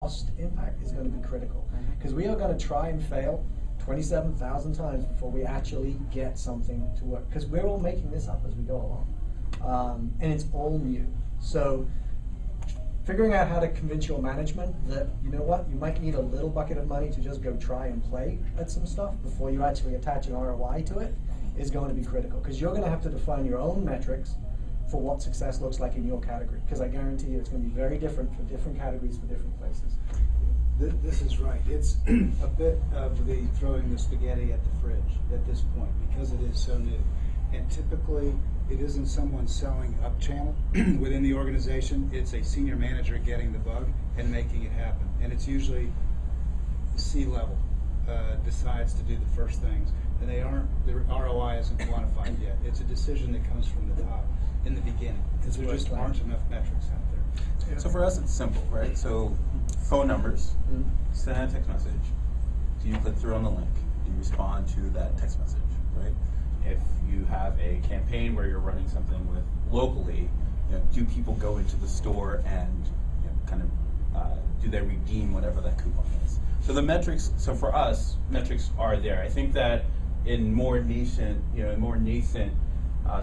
cost impact is going to be critical, because we are going to try and fail 27,000 times before we actually get something to work, because we're all making this up as we go along, and it's all new. So figuring out how to convince your management that, you know what, you might need a little bucket of money to just go try and play at some stuff before you actually attach an ROI to it is going to be critical, because you're going to have to define your own metrics for what success looks like in your category, because I guarantee you it's going to be very different for different categories for different places. This is right. It's a bit of the throwing the spaghetti at the fridge at this point, because it is so new. And typically, it isn't someone selling up channel within the organization. It's a senior manager getting the bug and making it happen. And it's usually C-level decides to do the first things. And the ROI isn't quantified yet. It's a decision that comes from the top in the beginning, because there just aren't enough metrics out there. So for us, it's simple, right? So phone numbers, send a text message. Do you click through on the link? Do you respond to that text message, right? If you have a campaign where you're running something with locally, do people go into the store and kind of do they redeem whatever that coupon is? So the metrics. So for us, metrics are there. I think that in more nascent,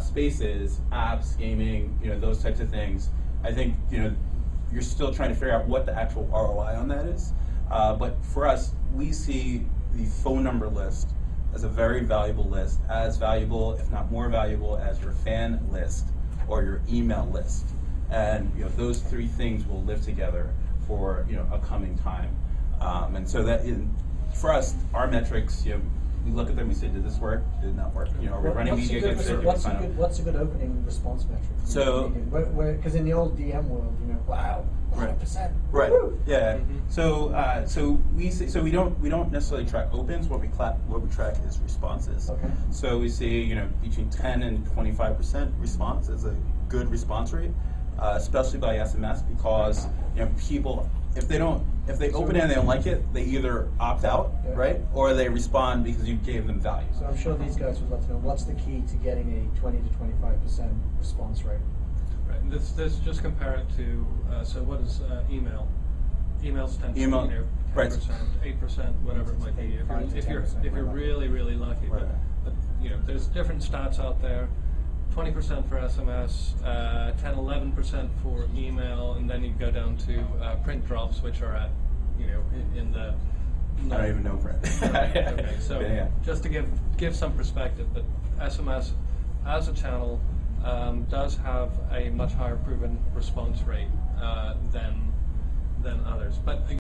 spaces, apps, gaming, those types of things, I think you're still trying to figure out what the actual ROI on that is. But for us, we see the phone number list as a very valuable list, as valuable, if not more valuable, as your fan list or your email list. And those three things will live together for a coming time. And so that for us, our metrics, we look at them, we say, did this work? Did it not work? Are we running media against it? What's a good opening response metric? So, because in the old DM world, wow, 100%. Right. Yeah. So we don't necessarily track opens. What we track is responses. Okay. So we see between 10 and 25% response is a good response rate, especially by SMS, because people, if they open it and they don't like it, they either opt out, right, or they respond because you gave them value. So I'm sure these guys would love to know what's the key to getting a 20 to 25% response rate. Right. And this just compare it to so what is email? Emails tend to be 10%, 8%, whatever it might be. If you're really lucky, right. But there's different stats out there. 20% for SMS, 10-11% for email, and then you go down to print drops, which are at in the. I don't even know print. Okay, so just to give some perspective, but SMS as a channel does have a much higher proven response rate than others, but.